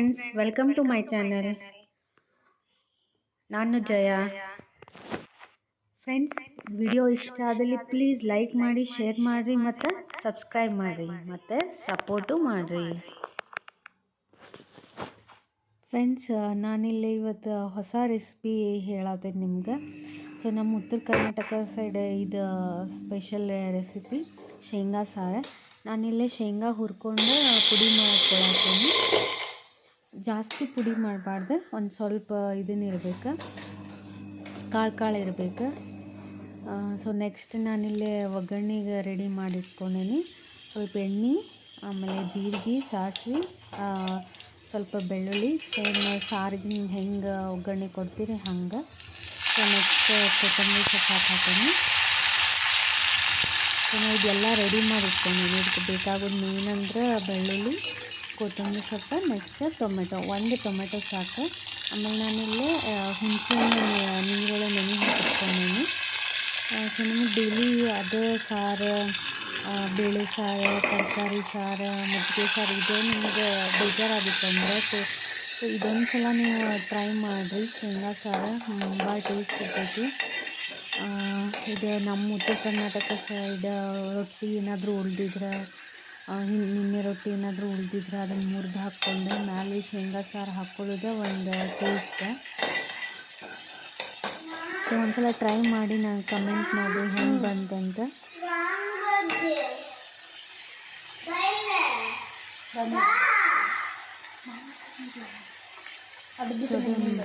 Friends, welcome to my channel. ನಾನು Jaya. Friends, video ಇಷ್ಟ ಆದಲ್ಲಿ ಪ್ಲೀಸ್ ಲೈಕ್ ಮಾಡಿ, ಶೇರ್ ಮಾಡಿರಿ ಮತ್ತು ಸಬ್ಸ್ಕ್ರೈಬ್ ಮಾಡಿರಿ ಮತ್ತು ಸಪೋರ್ಟು ಮಾಡಿರಿ. ಫ್ರೆಂಡ್ಸ್, ನಾನಿಲ್ಲಿ ಇವತ್ತು ಹೊಸ ರೆಸಿಪಿ ಹೇಳತ್ತೇನೆ ನಿಮ್ಗೆ. ಸೊ ನಮ್ಮ ಉತ್ತರ ಕರ್ನಾಟಕ ಸೈಡ್ ಇದು ಸ್ಪೆಷಲ್ ರೆಸಿಪಿ ಶೇಂಗಾ ಸಾರು. ನಾನಿಲ್ಲೇ ಶೇಂಗಾ ಹುರ್ಕೊಂಡು ಪುಡಿ ಮಾಡ್ಕೊಳತ್ತೀನಿ. ಜಾಸ್ತಿ ಪುಡಿ ಮಾಡಬಾರ್ದು, ಒಂದು ಸ್ವಲ್ಪ ಇದನ್ನಿರಬೇಕು, ಕಾಳು ಇರಬೇಕು. ಸೊ ನೆಕ್ಸ್ಟ್ ನಾನಿಲ್ಲೇ ಒಗ್ಗರಣೆಗೆ ರೆಡಿ ಮಾಡಿಟ್ಕೊಂಡೀನಿ. ಸ್ವಲ್ಪ ಎಣ್ಣೆ, ಆಮೇಲೆ ಜೀರಿಗೆ, ಸಾಸಿವೆ, ಸ್ವಲ್ಪ ಬೆಳ್ಳುಳ್ಳಿ. ಸೇಮ್ ಸಾರಿಗೆ ಹೆಂಗೆ ಒಗ್ಗರಣೆ ಕೊಡ್ತೀರಿ ಹಂಗೆ. ಸೊ ನೆಕ್ಸ್ಟ್ ಕೊತ್ತಂಬರಿ ಸೊಪ್ಪು ಹಾಕ್ತೀನಿ. ಸೊ ನಾನು ಇದೆಲ್ಲ ರೆಡಿ ಮಾಡಿಟ್ಕೊಂಡೀನಿ. ಇದಕ್ಕೆ ಬೇಕಾಗೋದು ಮೇನ್ ಅಂದ್ರೆ ಬೆಳ್ಳುಳ್ಳಿ, ಕೊತ್ತಂಬರಿ ಸೊಪ್ಪು, ನೆಕ್ಸ್ಟ್ ಟೊಮೆಟೊ. ಒಂದು ಟೊಮೆಟೊ ಸಾಕು. ಆಮೇಲೆ ನಾನಿಲ್ಲೇ ಹುಣಸೆಹಣ್ಣು ನೀರೊಳಗೆ ನೆನೆ ಹಾಕಿಟ್ಕೊಂಡೀನಿ. ಸೊ ನಿಮಗೆ ಡೈಲಿ ಅದು ಸಾರು, ಬೇಳೆ ಸಾರು, ತರಕಾರಿ ಸಾರು, ಮಜ್ಜಿಗೆ ಸಾರು ಇದೆ ನಿಮಗೆ ಬೇಜಾರಾಗಿತ್ತಂದ್ರೆ ಸೊ ಇದೊಂದು ಸಲ ನೀವು ಟ್ರೈ ಮಾಡಿರಿ. ಶೇಂಗಾ ಸಾರು ತುಂಬ ಟೇಸ್ಟ್ ಇರ್ತೈತಿ. ಇದು ನಮ್ಮ ಉತ್ತರ ಕರ್ನಾಟಕ ಸೈಡ್ ರೊಟ್ಟಿ ಏನಾದರೂ ಉಳಿದಿದ್ರೆ, ನಿನ್ನೆ ರೊಟ್ಟಿ ಏನಾದರೂ ಉಳಿದಿದ್ರೆ ಅದನ್ನು ಮುರಿದು ಹಾಕ್ಕೊಂಡು ಮೇಲೆ ಶೇಂಗಾ ಸಾರು ಹಾಕ್ಕೊಳ್ಳೋದು ಒಂದು ಟೇಸ್ಟ್. ಸೊ ಒಂದ್ಸಲ ಟ್ರೈ ಮಾಡಿ ನಾನು ಕಮೆಂಟ್ ಮಾಡಿ ಹೆಂಗೆ ಬಂತಂತ.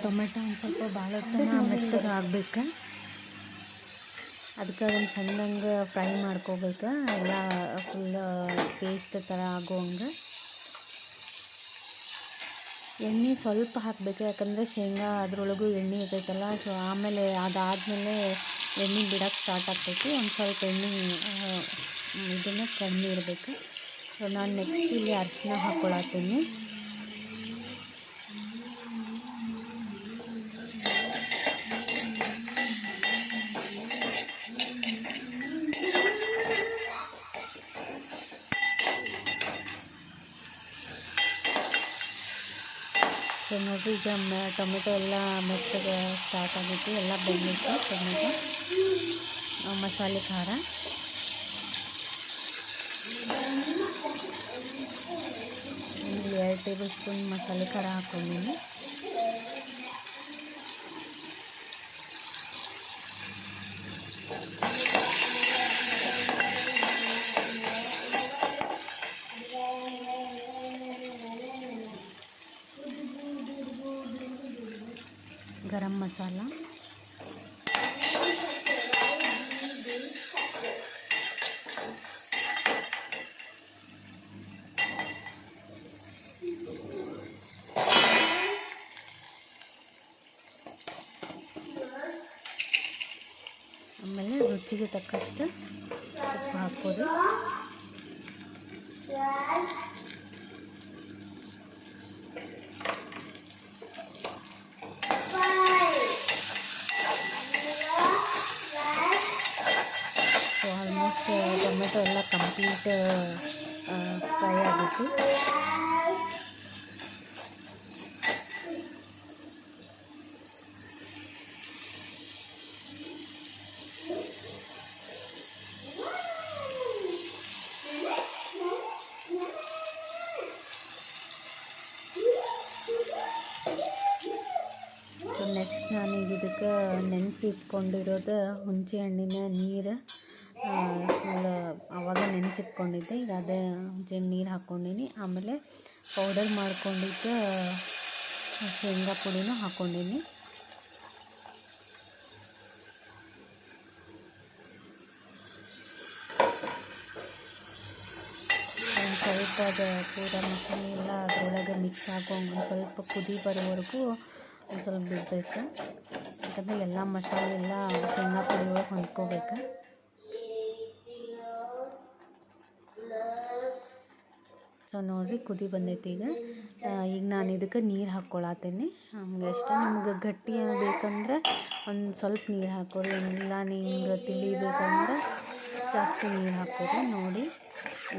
ಟೊಮೆಟೊ ಒಂದು ಸ್ವಲ್ಪ ಭಾಳ ಹೊತ್ತನ ಮೆತ್ತಗೆ ಆಗಬೇಕು. ಅದಕ್ಕೆ ಅದನ್ನು ಚೆಂದಂಗೆ ಫ್ರೈ ಮಾಡ್ಕೋಬೇಕು, ಎಲ್ಲ ಫುಲ್ ಪೇಸ್ಟ್ ಥರ ಆಗೋಂಗೆ. ಎಣ್ಣೆ ಸ್ವಲ್ಪ ಹಾಕಬೇಕು, ಯಾಕಂದರೆ ಶೇಂಗಾ ಅದರೊಳಗೂ ಎಣ್ಣೆ ಇರ್ತೈತಲ್ಲ. ಸೊ ಆಮೇಲೆ ಅದಾದಮೇಲೆ ಎಣ್ಣೆ ಬಿಡೋಕ್ಕೆ ಸ್ಟಾರ್ಟ್ ಆಗ್ತೈತಿ. ಒಂದು ಸ್ವಲ್ಪ ಎಣ್ಣೆ ಇದನ್ನು ಕಡಿಮೆ ಇರಬೇಕು. ಸೊ ನಾನು ನೆಕ್ಸ್ಟ್ ಇಲ್ಲಿ ಅರಿಶಿನ ಹಾಕ್ಕೊಳತ್ತೀನಿ. ಸೊ ನೋಡಿರಿ, ಈಗ ಟೊಮೆಟೊ ಎಲ್ಲ ಮೆತ್ತಗೆ ಸ್ಟಾರ್ಟ್ ಆಗಿತ್ತು, ಎಲ್ಲ ಬೆಂದಿತ್ತು. ಟೊಮೆಟೊ, ಮಸಾಲೆ ಖಾರ, ಇಲ್ಲಿ 2 ಟೇಬಲ್ ಸ್ಪೂನ್ ಮಸಾಲೆ ಖಾರ ಹಾಕ್ಕೊಂಡಿನಿ. ಗರಂ ಮಸಾಲ, ಆಮೇಲೆ ರುಚಿಗೆ ತಕ್ಕಷ್ಟು ಉಪ್ಪು ಹಾಕೋದು. ಸೊ ಆಲ್ಮೋಸ್ಟ್ ಟೊಮೆಟೊ ಎಲ್ಲ ಕಂಪ್ಲೀಟ್ ಫ್ರೈ ಆಗಿತ್ತು. ನೆಕ್ಸ್ಟ್ ನಾನು ಇದಕ್ಕೆ ನೆನೆಸಿ ಇಟ್ಕೊಂಡಿರೋದು ಹುಣಸೆ ಹಣ್ಣಿನ ನೀರು, ಆವಾಗ ನೆನೆಸಿಟ್ಕೊಂಡಿದ್ದೆ. ಈಗ ಅದೇ ಹುಣಸೆ ನೀರು ಹಾಕ್ಕೊಂಡಿನಿ. ಆಮೇಲೆ ಪೌಡರ್ ಮಾಡ್ಕೊಂಡಿದ್ದು ಶೇಂಗಾ ಪುಡಿನೂ ಹಾಕ್ಕೊಂಡಿನಿ. ಒಂದು ಸ್ವಲ್ಪ ಅದು ಪೂರ ಮಸಾಲೆ ಎಲ್ಲ ಅದರೊಳಗೆ ಮಿಕ್ಸ್ ಆಗೋಂಗೆ ಒಂದು ಸ್ವಲ್ಪ ಕುದಿ ಬರೋವರೆಗೂ ಒಂದು ಸ್ವಲ್ಪ ಬಿಡಬೇಕು. ಯಾಕಂದರೆ ಎಲ್ಲ ಮಸಾಲೆ ಎಲ್ಲ ಶೇಂಗಾ ಪುಡಿ ಒಳಗೆ ಹೊಂದ್ಕೋಬೇಕು. ಸೊ ನೋಡಿರಿ, ಕುದಿ ಬಂದೈತಿ. ಈಗ ನಾನು ಇದಕ್ಕೆ ನೀರು ಹಾಕ್ಕೊಳತ್ತೀನಿ. ಹಂಗೆ ಎಷ್ಟು ನಿಮ್ಗೆ ಗಟ್ಟಿ ಬೇಕಂದ್ರೆ ಒಂದು ಸ್ವಲ್ಪ ನೀರು ಹಾಕೋರಿ, ಇಲ್ಲ ನಿಮ್ಗೆ ತಿಳಿಬೇಕಂದ್ರೆ ಜಾಸ್ತಿ ನೀರು ಹಾಕೋರಿ. ನೋಡಿ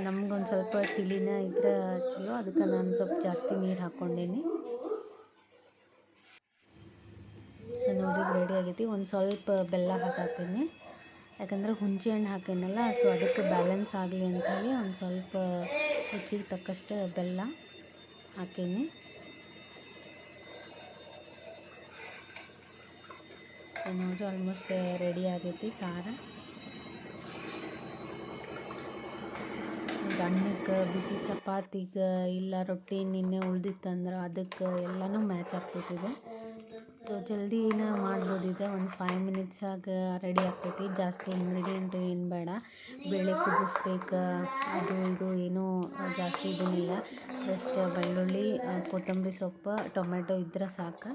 ನಮ್ಗೊಂದು ಸ್ವಲ್ಪ ತಿಳಿನ ಇದ್ರೆ ಚಲೋ, ಅದಕ್ಕೆ ನಾನು ಸ್ವಲ್ಪ ಜಾಸ್ತಿ ನೀರು ಹಾಕ್ಕೊಂಡೀನಿ. ಸೊ ನೋಡಿ ರೆಡಿ ಆಗೈತಿ. ಒಂದು ಸ್ವಲ್ಪ ಬೆಲ್ಲ ಹಾಕತ್ತೀನಿ, ಯಾಕಂದ್ರೆ ಹುಂಚಿ ಹಣ್ಣು ಹಾಕೇನಲ್ಲ, ಸೊ ಅದಕ್ಕೆ ಬ್ಯಾಲೆನ್ಸ್ ಆಗಲಿ ಅಂಥೇಳಿ ಒಂದು ಸ್ವಲ್ಪ ರುಚಿಗೆ ತಕ್ಕಷ್ಟು ಬೆಲ್ಲ ಹಾಕೀನಿ. ನೋಡಿರಿ ಆಲ್ಮೋಸ್ಟ್ ರೆಡಿ ಆಗೈತಿ ಸಾರು. ಅನ್ನಕ್ಕೆ, ಬಿಸಿ ಚಪಾತಿಗೆ, ಇಲ್ಲ ರೊಟ್ಟಿ ನಿನ್ನೆ ಉಳ್ದಿತ್ತಂದ್ರೆ ಅದಕ್ಕೆ ಎಲ್ಲನೂ ಮ್ಯಾಚ್ ಆಗ್ತೈತಿದೆ. ಸೊ ಜಲ್ದಿನ ಮಾಡ್ಬೋದಿದೆ, ಒಂದು 5 ಮಿನಿಟ್ಸಾಗ ರೆಡಿ ಆಗ್ತೈತಿ. ಜಾಸ್ತಿ ಇಂಗ್ರೀಡಿಯೆಂಟು ಏನು ಬೇಡ, ಬೇಳೆ ಕುದಿಸ್ಬೇಕು ಅದು ಇದು ಏನೂ ಜಾಸ್ತಿ ಇದೇನಿಲ್ಲ. ಜಸ್ಟ್ ಬೆಳ್ಳುಳ್ಳಿ, ಕೊತ್ತಂಬರಿ ಸೊಪ್ಪು, ಟೊಮೆಟೊ ಇದ್ರೆ ಸಾಕು.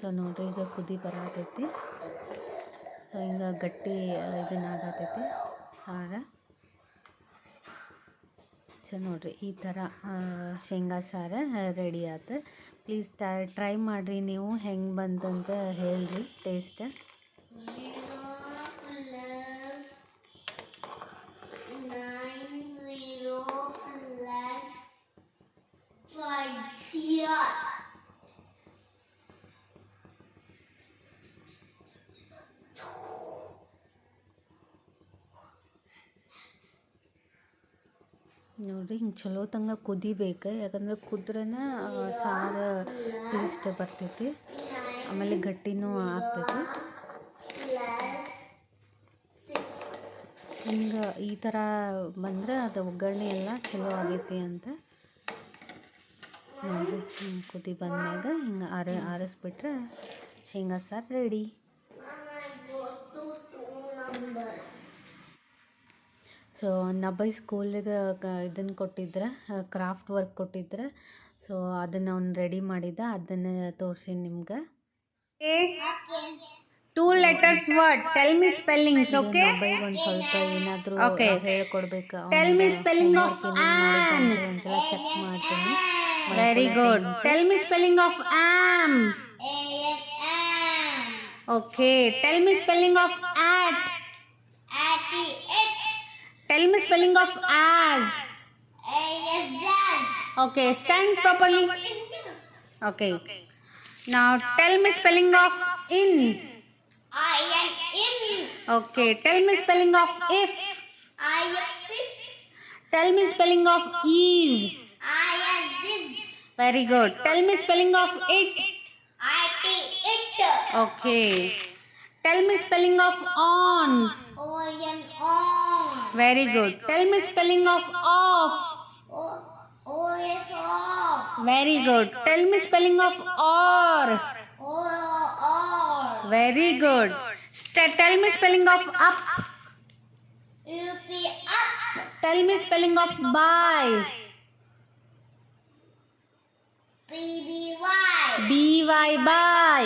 ಸೊ ನೋಡಿರಿ ಈಗ ಕುದಿ ಬರತೈತಿ. ಸೊ ಹಿಂಗೆ ಗಟ್ಟಿ ಇದನ್ನಾಗತೈತಿ ಸಾರು. ಸೊ ನೋಡಿರಿ ಈ ಥರ ಶೇಂಗಾ ಸಾರು ರೆಡಿ ಆಯ್ತು. ಪ್ಲೀಸ್ ಟ್ರೈ ಮಾಡಿರಿ, ನೀವು ಹೆಂಗೆ ಬಂತಂತ ಹೇಳ್ರಿ ಟೇಸ್ಟ್. ನೋಡಿರಿ ಹಿಂಗೆ ಚಲೋ ತಂಗ ಕುದಿಬೇಕು, ಯಾಕಂದ್ರೆ ಕುದ್ರನ ಸಾರು ಟೇಸ್ಟ್ ಬರ್ತೈತಿ, ಆಮೇಲೆ ಗಟ್ಟಿನೂ ಆಗ್ತೈತಿ. ಹಿಂಗೆ ಈ ಥರ ಬಂದ್ರೆ ಅದು ಒಗ್ಗರಣೆ ಎಲ್ಲ ಚಲೋ ಆಗೈತಿ ಅಂತ. ನೋಡಿ ಕುದಿ ಬಂದಾಗ ಹಿಂಗೆ ಆರಿಸ್ಬಿಟ್ರೆ ಶೇಂಗಾ ಸಾರು ರೆಡಿ. ಸೊ ನಬೈ ಸ್ಕೂಲಿಗೆ ಇದನ್ನು ಕೊಟ್ಟಿದ್ರೆ, ಕ್ರಾಫ್ಟ್ ವರ್ಕ್ ಕೊಟ್ಟಿದ್ರೆ, ಸೊ ಅದನ್ನು ಅವ್ನು ರೆಡಿ ಮಾಡಿದ್ದ, ಅದನ್ನು ತೋರಿಸಿ ನಿಮ್ಗೆ. 2 letters word. Tell me spellings, okay? ನಬೈಗೆ ಒಂದು ಸ್ವಲ್ಪ ಏನಾದರೂ ಹೇಳ್ಕೊಡ್ಬೇಕು. Tell me spelling of am. ಒಂದ್ಸಲ ಚೆಕ್ ಮಾಡ್ತೀನಿ. Very good. Tell me spelling of am. Okay. Tell me spelling of at. Tell me spelling of as. Okay. Stand properly. Okay. Now tell me spelling of in. Okay. Tell me spelling of if. Tell me spelling of is. Very good. Tell me spelling of it. Okay. Tell me spelling of on. Very good. Tell me spelling of off. Very good. Tell me spelling of or. Very good. Tell me spelling of up. Tell me spelling of by. by by.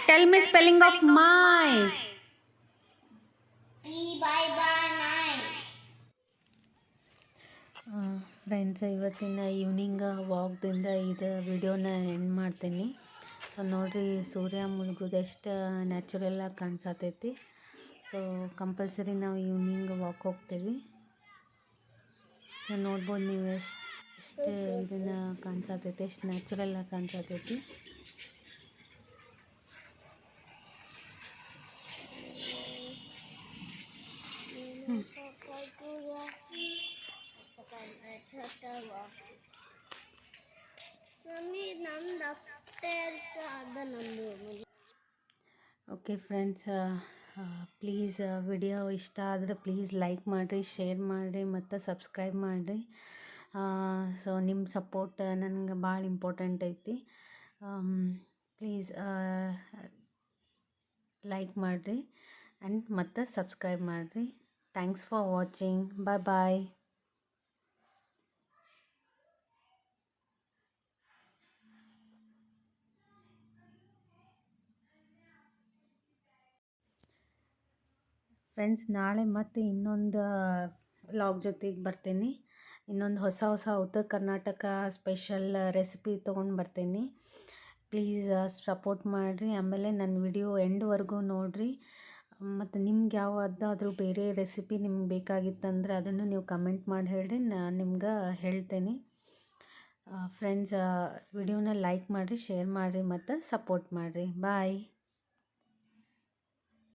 Tell me spelling of my. Friends, ಇವತ್ತಿನ evening ವಾಕ್ದಿಂದ ಇದು ವಿಡಿಯೋನ end ಮಾಡ್ತೀನಿ. So ನೋಡಿರಿ ಸೂರ್ಯ ಮುಳುಗೋದು ಎಷ್ಟು ನ್ಯಾಚುರಲಾಗಿ ಕಾಣಿಸತೈತಿ. So compulsory ನಾವು evening walk ಹೋಗ್ತೀವಿ. So ನೋಡ್ಬೋದು ನೀವು ಎಷ್ಟು ಇದನ್ನು ಕಾಣಿಸತೈತಿ, ಎಷ್ಟು ನ್ಯಾಚುರಲಾಗಿ ಕಾಣಿಸತೈತಿ. ಓಕೆ ಫ್ರೆಂಡ್ಸ್, ಪ್ಲೀಸ್ ವಿಡಿಯೋ ಇಷ್ಟ ಆದರೆ ಪ್ಲೀಸ್ ಲೈಕ್ ಮಾಡಿರಿ, ಶೇರ್ ಮಾಡಿರಿ ಮತ್ತು ಸಬ್ಸ್ಕ್ರೈಬ್ ಮಾಡಿರಿ. ಸೊ ನಿಮ್ಮ ಸಪೋರ್ಟ್ ನನಗೆ ಭಾಳ ಇಂಪಾರ್ಟೆಂಟ್ ಐತಿ. ಪ್ಲೀಸ್ ಲೈಕ್ ಮಾಡಿರಿ ಆ್ಯಂಡ್ ಮತ್ತು ಸಬ್ಸ್ಕ್ರೈಬ್ ಮಾಡಿರಿ. Thanks for watching. Bye. Friends, ನಾಳೆ ಮತ್ತೆ ಇನ್ನೊಂದು ವ್ಲಾಗ್ ಜೊತೆಗೆ ಬರ್ತೀನಿ. ಇನ್ನೊಂದು ಹೊಸ ಉತ್ತರ ಕರ್ನಾಟಕ ಸ್ಪೆಷಲ್ ರೆಸಿಪಿ ತೊಗೊಂಡು ಬರ್ತೀನಿ. ಪ್ಲೀಸ್ ಸಪೋರ್ಟ್ ಮಾಡಿರಿ. ಆಮೇಲೆ ನನ್ನ ವಿಡಿಯೋ ಎಂಡ್ವರೆಗೂ ನೋಡಿರಿ. ಮತ್ತು ನಿಮ್ಗೆ ಯಾವುದಾದ್ರೂ ಬೇರೆ ರೆಸಿಪಿ ನಿಮ್ಗೆ ಬೇಕಾಗಿತ್ತಂದ್ರೆ ಅದನ್ನು ನೀವು ಕಮೆಂಟ್ ಮಾಡಿ ಹೇಳ್ರಿ, ನಾನು ನಿಮ್ಗೆ ಹೇಳ್ತೇನೆ. ಫ್ರೆಂಡ್ಸ್, ವಿಡಿಯೋನ ಲೈಕ್ ಮಾಡಿರಿ, ಶೇರ್ ಮಾಡಿರಿ ಮತ್ತು ಸಪೋರ್ಟ್ ಮಾಡಿರಿ. ಬಾಯ್.